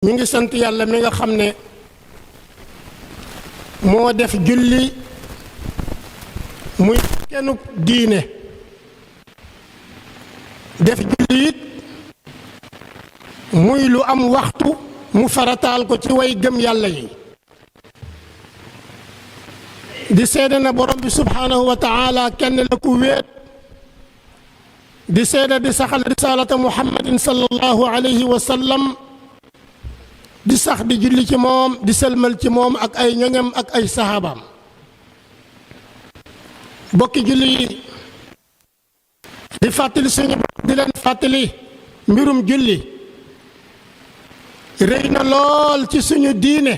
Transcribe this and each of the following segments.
ñu ngi sant yàlla mi nga xam ne moo def julli muy kenn diine def julli it muy lu am waxtu mu farataal ko ci way gëm yàlla yi di seede na borom bi subhaanahu wa taala kenn la ku wéet di seede di saxal risaalata muhammadin sallallahu alayhi wa sallam di sax di julli ci moom di sëlmal ci moom ak ay ñoñam ak ay sahabaam bokki julli yi di fàttali suñu di leen fàttali mbirum julli rëy na lool ci suñu diine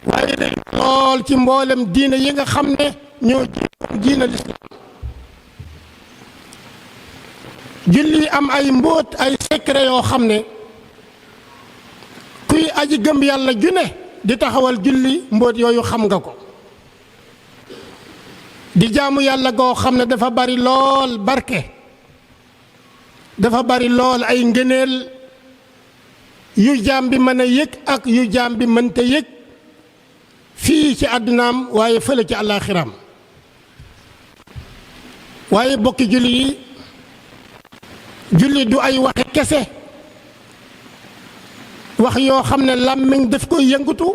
waaye rëy na lool ci mboolem diine yi nga xam ne ñoo jiitoon diine lislaam julli am ay mbóot ay secret yoo xam ne kuy aji gëm yàlla ju ne di taxawal julli mbóot yooyu xam nga ko di jaamu yàlla goo xam ne dafa bari lool barke dafa bari lool ay ngëneel yu jaam bi mën a yëg ak yu jaam bi mënta yëg fii ci àddunaam waaye fële ci àllaaxiraam waaye bokki julli yi julli du ay waxe kese wax yoo xam ne làmmiñ daf koy yëngutu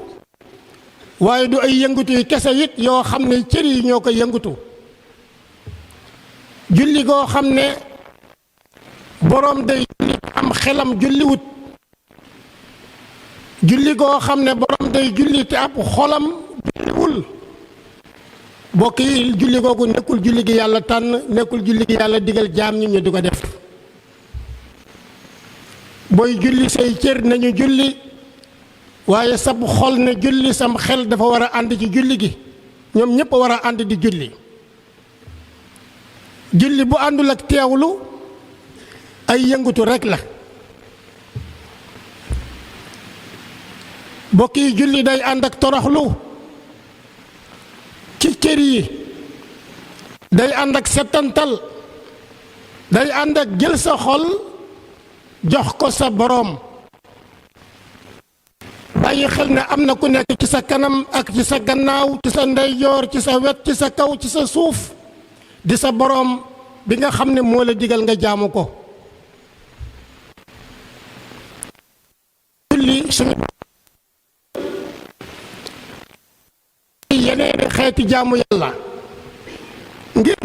waaye du ay yëngutu yu kese it yoo xam ne cër yi ñoo ko yëngutu julli goo xam ne boroom day julli am xelam julliwut julli goo xam ne boroom day julli te ab xolam julliwul bokk yi julli googu nekkul julli gi yàlla tànn nekkul julli gi yàlla digal jaam ñi ñu di ko def booy julli say cër nañu julli waaye sab xol ne julli sam xel dafa war a ànd ci julli gi ñoom ñépp war a ànd di julli julli bu àndul ak teewlu ay yëngutu rekk la bokk yi julli day ànd ak toroxlu ci cër yi day ànd ak settantal day ànd ak jël sa xol jox ko sa boroom bàyyi xel ne am na ku nekk ci sa kanam ak ci sa gannaaw ci sa ndeyjoor ci sa wet ci sa kaw ci sa suuf di sa boroom bi nga xam ne moo la digal nga jaamu ko julli suñu yeneeni xeeti jaamu yàlla ngir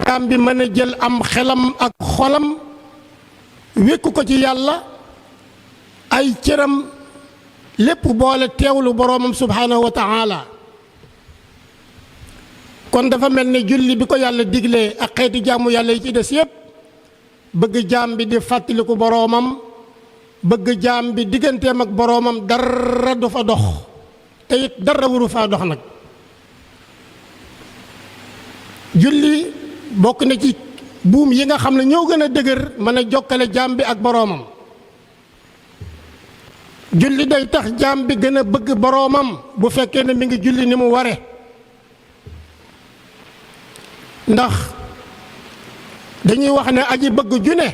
jaam bi mën a jël am xelam ak xolam wékku ko ci yàlla ay cëram lépp boole teewlu boroomam subhaanahu wa taala kon dafa mel ne julli bi ko yàlla diglee ak xeeti jaamu yàlla yi ci des yépp bëgg jaam bi di fàttaliku boroomam bëgg jaam bi digganteem ak boroomam dara du fa dox te it dara waru faa dox nag julli bokk na ci buum yi nga xam ne ñoo gën a dëgër mën a jokkale jaam bi ak boroomam julli day tax jaam bi gën a bëgg boroomam bu fekkee ne mi ngi julli ni mu ware ndax dañuy wax ne aji bëgg ju ne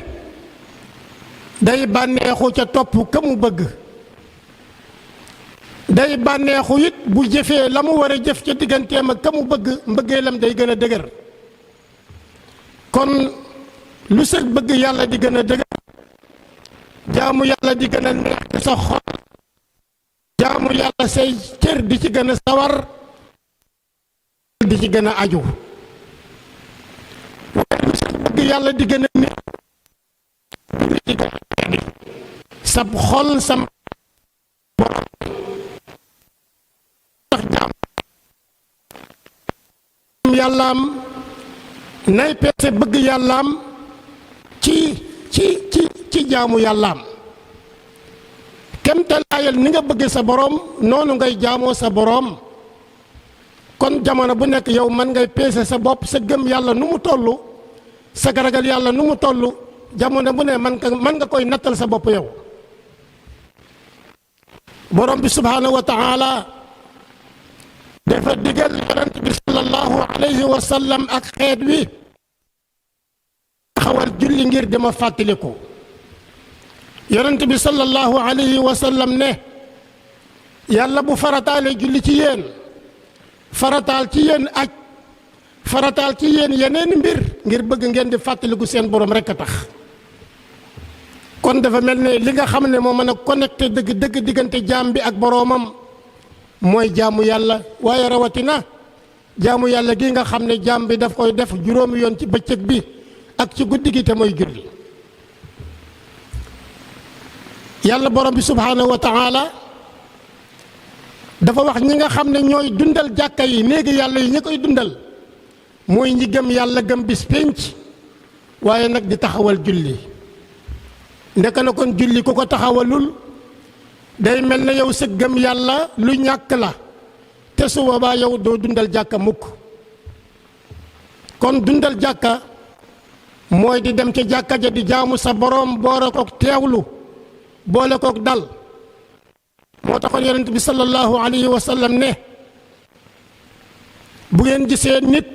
day bànneexu ca topp ka mu bëgg day bànneexu it bu jëfee la mu war a jëf ca digganteem ak ka mu bëgg mbëggeelam day gën a dëgër kon lu sa bëgg yàlla di gën a dëgër jaamu yàlla di gën a neex ci sa xol jaamu yàlla say cër di ci gën a sawar di ci gën a aju waaye lu sa bëgg yàlla di gën a neex di ci gën a teddi sab xol sam borom tax jaam yàllaam nay peese bëgg yàllaam ci jaamu yàllaam kemtalaayal ni nga bëgge sa boroom noonu ngay jaamoo sa boroom kon jamono bu nekk yow man ngay peese sa bopp sa gëm yàlla nu mu toll sa ragal yàlla nu mu toll jamono bu ne man nga koy nattal sa bopp yow boroom bi subhaanahu wa taala dafa digal yonent bi sallallahu alayhi wa sallam ak xeet wi taxawal julli ngir dama fàttaliku yonent bi sallallahu alayhi wa sallam ne yàlla bu farataalee julli ci yéen farataal ci yéen aj farataal ci yéen yeneen mbir ngir bëgg ngeen di fàttaliku seen borom rekk a tax. kon dafa mel ne li nga xam ne moo mën a connecté dëgg diggante jaam bi ak boroomam mooy jaamu yàlla, waaye rawatina jaamu yàlla gi nga xam ne jaam bi daf koy def juróomi yoon ci bëccëg bi ak ci guddi gi te mooy julli. yàlla borom bi subhaanahu wa taala dafa wax ñi nga xam ne ñooy dundal jàkka yi néegi yàlla yi ñi koy dundal mooy ñi gëm yàlla gëm bis pénc waaye nag di taxawal julli. ndeka na kon julli ku ko taxawalul day mel ne yow sa gëm yàlla lu ñàkk la te su boobaa yow doo dundal jàkka mukk. kon dundal jàkka mooy di dem ca jàkka ja di jaamu sa boroom boole kook teewlu boole kook dal. moo taxoon yonent bi sallallahu alayhi wa sallam ne bu ngeen gisee nit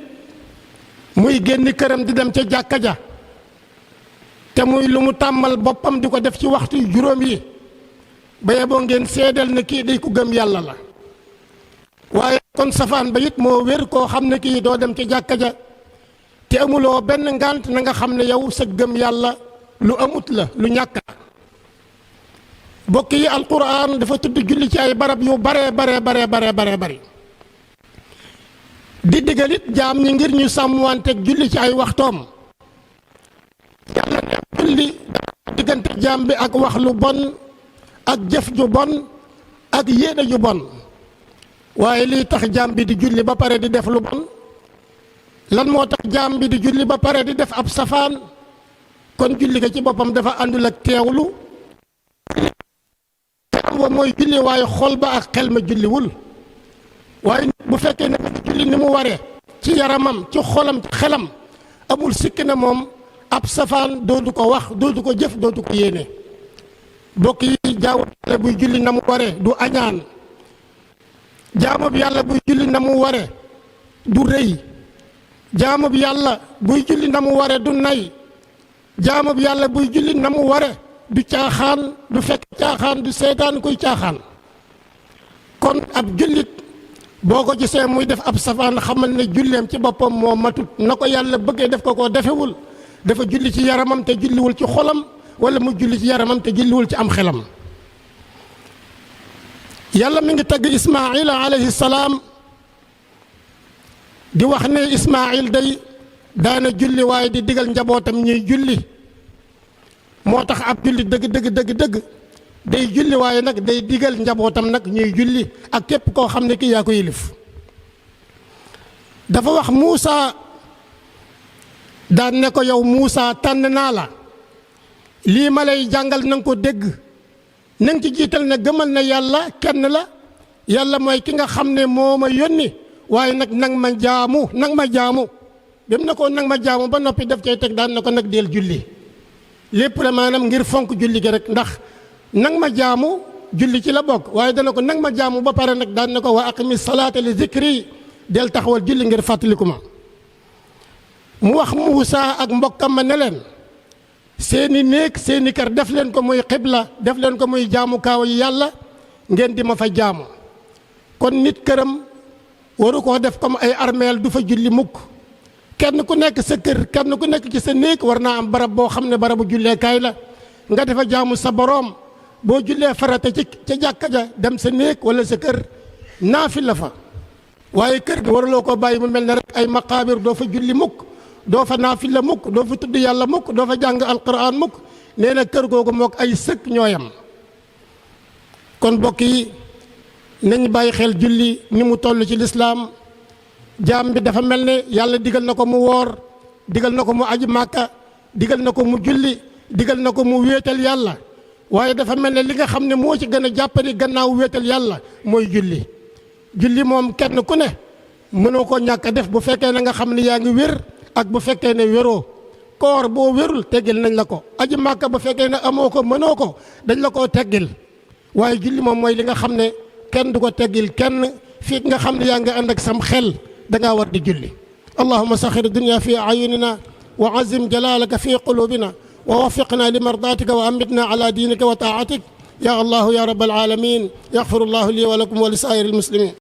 muy génn këram di dem ca jàkka ja te muy lu mu tàmmal boppam di ko def ci waxtu juróom yi ba yeboo ngeen seedal ne kii day ku gëm yàlla la. waaye kon safaan ba it moo wér koo xam ne kii doo dem ca jàkka ja te amuloo benn ngànt na nga xam ne yow sa gëm yàlla lu amut la lu ñàkk la. bokk yi alquran dafa tudd julli ci ay barab yu bare di digalit jaam ñi ngir ñu sàmmwanteeg julli ci ay waxtoom. yàlla ne julli diggante jaam bi ak wax lu bon ak jëf ju bon ak yéene ju bon. waaye lii tax jaam bi di julli ba pare di def lu bon lan moo tax jaam bi di julli ba pare di def ab safaan. kon julli ga ci boppam dafa àndul ak teewlu. wa mooy julli waaye xol ba ak xel ma julliwul. waaye bu fekkee ne julli ni mu waree ci yaramam ci xolam ci xelam amul sikki ne moom ab safaan dootu ko wax dootu ko jëf dootu ko yéene. bokk yi jaamu yàlla buy julli na mu waree du añaan. jaamu bi yàlla buy julli na mu waree du rëy. jaamu bi yàlla buy julli na mu waree du nay. jaamu bi yàlla buy julli na mu waree du caaxaan du fekk caaxaan du seetaan kuy caaxaan. kon ab jullit boo ko gisee muy def ab safaan xamal ne julleem ci boppam moo matut na ko yàlla bëggee def ko defewul. dafa julli ci yaramam te julliwul ci xolam wala mu julli ci yaramam te julliwul ci am xelam. yàlla mi ngi tagg Ismaayila alayhi salaam di wax ne Ismaayil day daana julli waaye di digal njabootam ñuy julli. moo tax ab julli dëgg day julli waaye nag day digal njabootam nag ñuy julli ak képp koo xam ne kii yaa ko yilif. dafa wax Muusa daan ne ko yow Muusa tànn naa la lii ma lay jàngal na nga ko dégg na nga ci jiital ne gëmal na yàlla kenn la yàlla mooy ki nga xam ne moo ma yónni waaye nag nang ma jaamu dem na ko nang ma jaamu ba noppi def cay teg daan na ko nag del julli. lépp la maanaam ngir fonk julli gi rek ndax nang ma jaamu julli ci la bokk waaye dana ko nang ma jaamu ba pare nag daan na ko wa aqimi salaata li zikri del taxawal julli ngir fàttaliku ma. mu wax Muusa ak mbokkam ma ne leen seeni néeg seeni kër def leen ko muy xibla def leen ko muy jaamu kaaw yi yàlla ngeen di ma fa jaamu. kon nit këram waru koo def comme ay armeel du fa julli mukk. kenn ku nekk sa kër kenn ku nekk ci sa néeg war naa am barab boo xam ne barabu julleekaay la nga defa jaamu sa boroom. boo jullee farata ca jàkka ja dem sa néeg wala sa kër naafila fa. waaye kër gi waruloo ko bàyyi mu mel ne rek ay maqaabir doo fa julli mukk doo fa naafila mukk doo fa tudd yàlla mukk doo fa jàng alquran mukk. nee na kër googu mook ay sëkk ñooyam. kon mbokk yi nañ bàyyi xel julli ni mu toll ci lislaam. jaam bi dafa mel ne yàlla digal na ko mu woor digal na ko mu aji màkka digal na ko mu julli digal na ko mu wéetal yàlla. waaye dafa mel ne li nga xam ne moo ci gën a jàppani gannaaw wéetal yàlla mooy julli. julli moom kenn ku ne mënoo ko ñàkk a def bu fekkee ne nga xam ne yaa ngi wér ak bu fekkee ne wéroo. koor boo wérul teggil nañ la ko. aji màkka bu fekkee ne amoo ko mënoo ko dañ la koo teggil. waaye julli moom mooy li nga xam ne kenn du ko teggil kenn fii nga xam ne yaa ngi ànd ak sam xel dangaa war di julli. allahumma saxir dunya fi ayunina wa azim jalalaka fi qulubina ووفقنا لمرضاتك وأمتنا على دينك وطاعتك يا الله يا رب العالمين. يغفر الله لي ولكم ولسائر المسلمين.